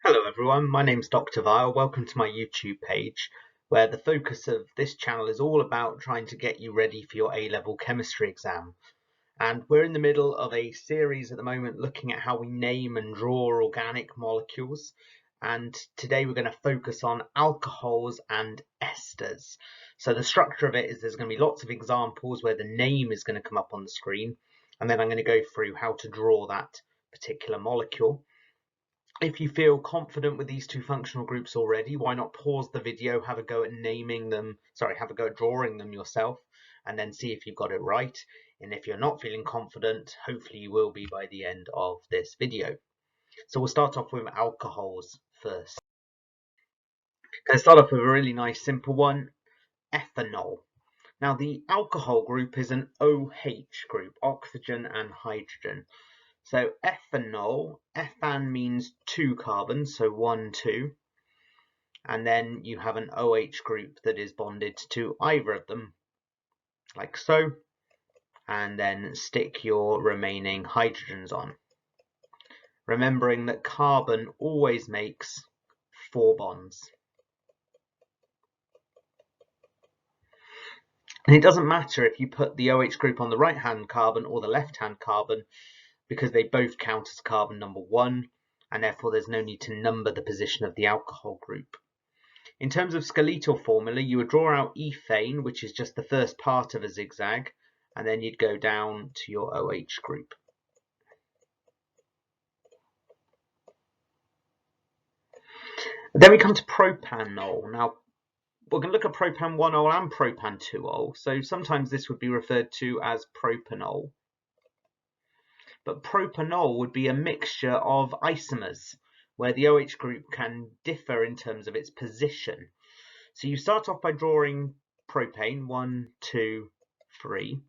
Hello everyone, my name's Dr. Vile. Welcome to my YouTube page, where the focus of this channel is all about trying to get you ready for your A-level chemistry exam. And we're in the middle of a series at the moment looking at how we name and draw organic molecules. And today we're going to focus on alcohols and esters. So the structure of it is there's going to be lots of examples where the name is going to come up on the screen, and then I'm going to go through how to draw that particular molecule. If you feel confident with these two functional groups already, why not pause the video, have a go at have a go at drawing them yourself, and then see if you've got it right. And if you're not feeling confident, hopefully you will be by the end of this video. So we'll start off with alcohols first. Let's start off with a really nice simple one, ethanol. Now the alcohol group is an OH group, oxygen and hydrogen. So ethanol, ethan means 2 carbons, so 1, 2. And then you have an OH group that is bonded to either of them, like so. And then stick your remaining hydrogens on. Remembering that carbon always makes 4 bonds. And it doesn't matter if you put the OH group on the right-hand carbon or the left-hand carbon, because they both count as carbon number 1, and therefore there's no need to number the position of the alcohol group. In terms of skeletal formula, you would draw out ethane, which is just the first part of a zigzag, and then you'd go down to your OH group. Then we come to propanol. Now, we're going to look at propan 1-ol and propan 2-ol, so sometimes this would be referred to as propanol. But propanol would be a mixture of isomers, where the OH group can differ in terms of its position. So you start off by drawing propane, 1, 2, 3.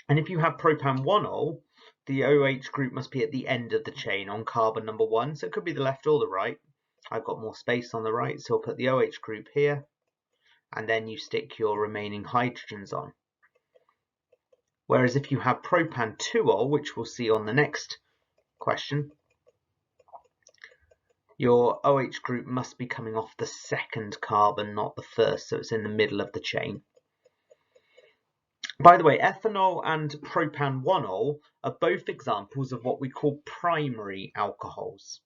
And if you have propan 1-ol, the OH group must be at the end of the chain on carbon number 1. So it could be the left or the right. I've got more space on the right, so I'll put the OH group here. And then you stick your remaining hydrogens on. Whereas if you have propan 2-ol, which we'll see on the next question, your OH group must be coming off the second carbon, not the first, so it's in the middle of the chain. By the way, ethanol and propan 1-ol are both examples of what we call primary alcohols.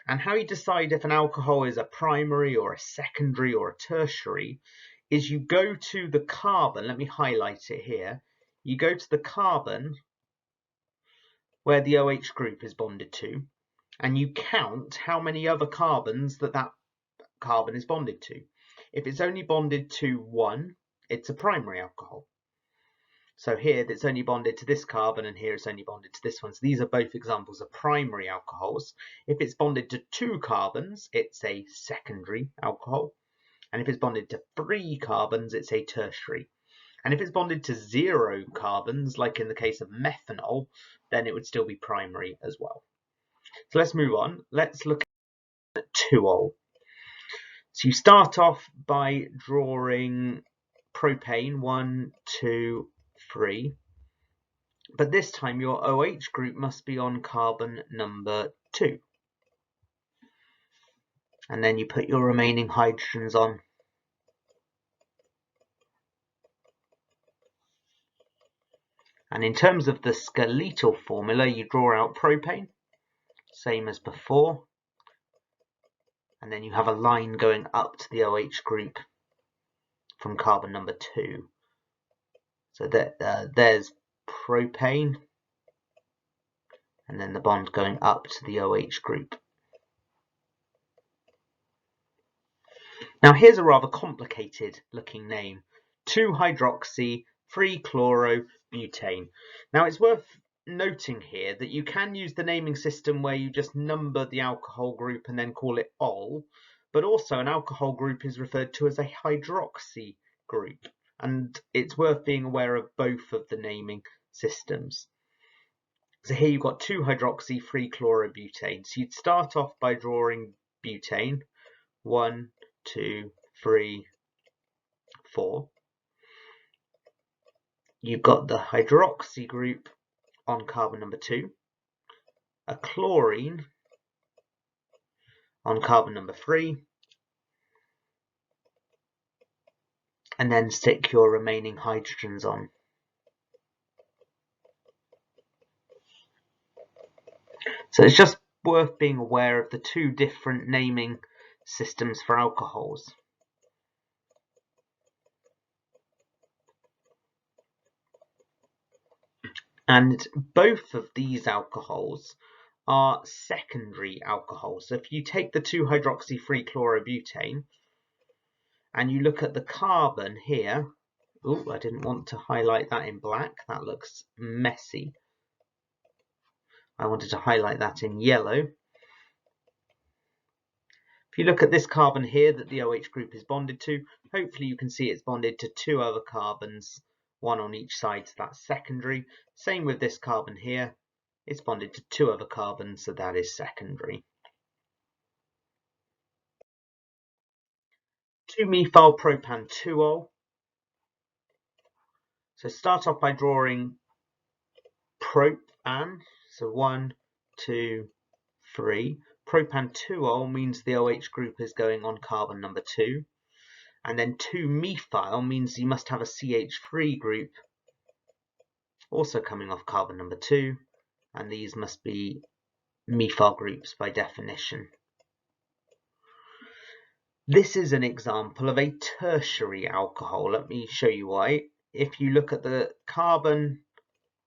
And how you decide if an alcohol is a primary or a secondary or a tertiary is you go to the carbon, let me highlight it here, you go to the carbon where the OH group is bonded to, and you count how many other carbons that carbon is bonded to. If it's only bonded to 1, it's a primary alcohol. So here it's only bonded to this carbon, and here it's only bonded to this one. So these are both examples of primary alcohols. If it's bonded to 2 carbons, it's a secondary alcohol. And if it's bonded to 3 carbons, it's a tertiary. And if it's bonded to 0 carbons, like in the case of methanol, then it would still be primary as well. So let's move on. Let's look at 2-ol. So you start off by drawing propane, 1, 2, 3. But this time your OH group must be on carbon number 2. And then you put your remaining hydrogens on. And in terms of the skeletal formula, you draw out propane, same as before. And then you have a line going up to the OH group from carbon number 2. So there's propane, and then the bond going up to the OH group. Now here's a rather complicated looking name, 2-hydroxy 3-chlorobutane. Now it's worth noting here that you can use the naming system where you just number the alcohol group and then call it ol, but also an alcohol group is referred to as a hydroxy group, and it's worth being aware of both of the naming systems. So here you've got 2-hydroxy 3-chlorobutane. So you'd start off by drawing butane, 1, 2, 3, 4. You've got the hydroxy group on carbon number 2, a chlorine on carbon number 3, and then stick your remaining hydrogens on. So it's just worth being aware of the two different naming systems for alcohols. And both of these alcohols are secondary alcohols. So if you take the 2-hydroxy-3-chlorobutane and you look at the carbon here, oh, I didn't want to highlight that in black, that looks messy. I wanted to highlight that in yellow. If you look at this carbon here that the OH group is bonded to, hopefully you can see it's bonded to 2 other carbons, one on each side, so that's secondary. Same with this carbon here, it's bonded to 2 other carbons, so that is secondary. 2-methyl-propan-2-ol. So start off by drawing propan, so 1, 2, 3. Propan-2-ol means the OH group is going on carbon number 2. And then 2-methyl means you must have a CH3 group also coming off carbon number 2, and these must be methyl groups by definition. This is an example of a tertiary alcohol. Let me show you why. If you look at the carbon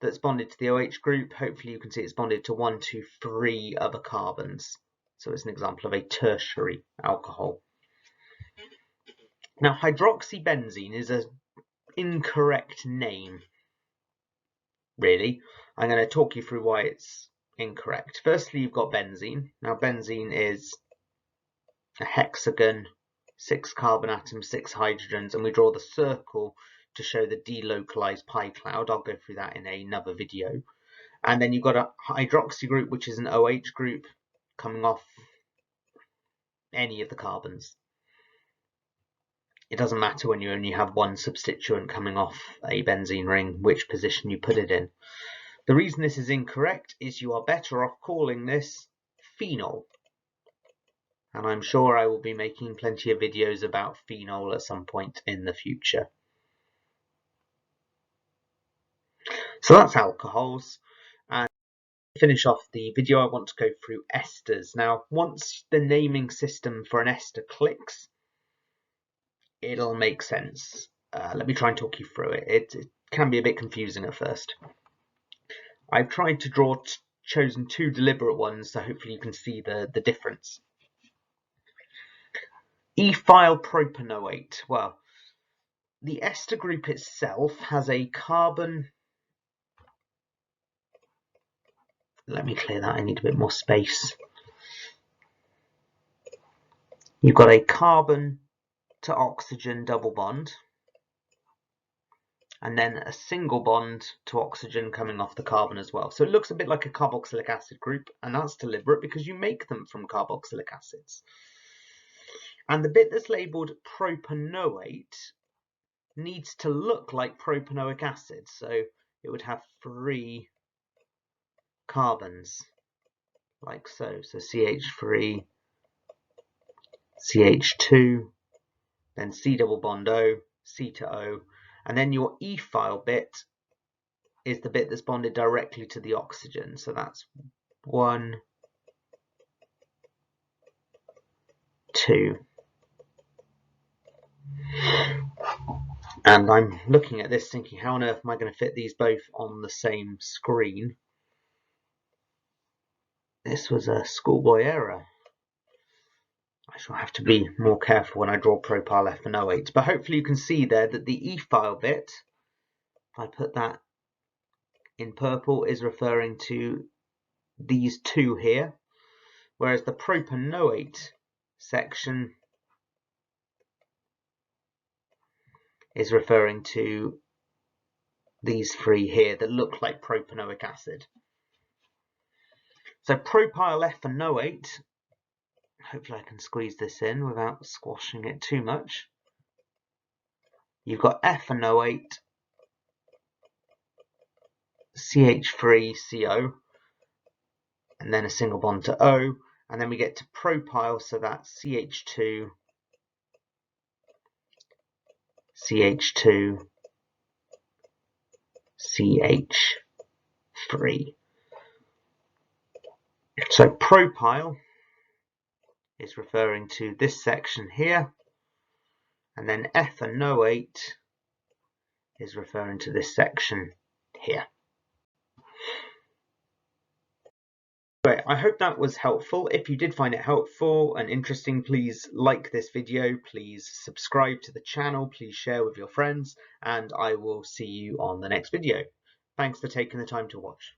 that's bonded to the OH group, hopefully you can see it's bonded to 1, 2, 3 other carbons. So it's an example of a tertiary alcohol. Now, hydroxybenzene is an incorrect name, really. I'm going to talk you through why it's incorrect. Firstly, you've got benzene. Now, benzene is a hexagon, 6 carbon atoms, 6 hydrogens, and we draw the circle to show the delocalized pi cloud. I'll go through that in another video. And then you've got a hydroxy group, which is an OH group coming off any of the carbons. It doesn't matter when you only have one substituent coming off a benzene ring, which position you put it in. The reason this is incorrect is you are better off calling this phenol. And I'm sure I will be making plenty of videos about phenol at some point in the future. So that's alcohols. And to finish off the video, I want to go through esters. Now, once the naming system for an ester clicks, it'll make sense. Let me try and talk you through it. It can be a bit confusing at first. I've tried to chosen 2 deliberate ones, so hopefully you can see the difference. Ethyl propanoate. Well, the ester group itself has a carbon. Let me clear that, I need a bit more space. You've got a carbon to oxygen double bond, and then a single bond to oxygen coming off the carbon as well. So it looks a bit like a carboxylic acid group, and that's deliberate because you make them from carboxylic acids. And the bit that's labelled propanoate needs to look like propanoic acid, so it would have 3 carbons, like so. So CH3, CH2, then C double bond O, C to O, and then your ethyl bit is the bit that's bonded directly to the oxygen. So that's 1, 2. And I'm looking at this thinking, how on earth am I going to fit these both on the same screen? This was a schoolboy error. I shall have to be more careful when I draw propyl ethanoate. But hopefully you can see there that the ethyl bit, if I put that in purple, is referring to these 2 here, whereas the propanoate section is referring to these 3 here that look like propanoic acid. So propyl ethanoate, hopefully I can squeeze this in without squashing it too much. You've got ethanoate, CH3CO, and then a single bond to O, and then we get to propyl, so that's CH2, CH2, CH3. So propyl is referring to this section here, and then ethanoate is referring to this section here. Great, I hope that was helpful. If you did find it helpful and interesting, please like this video, please subscribe to the channel, please share with your friends, and I will see you on the next video. Thanks for taking the time to watch.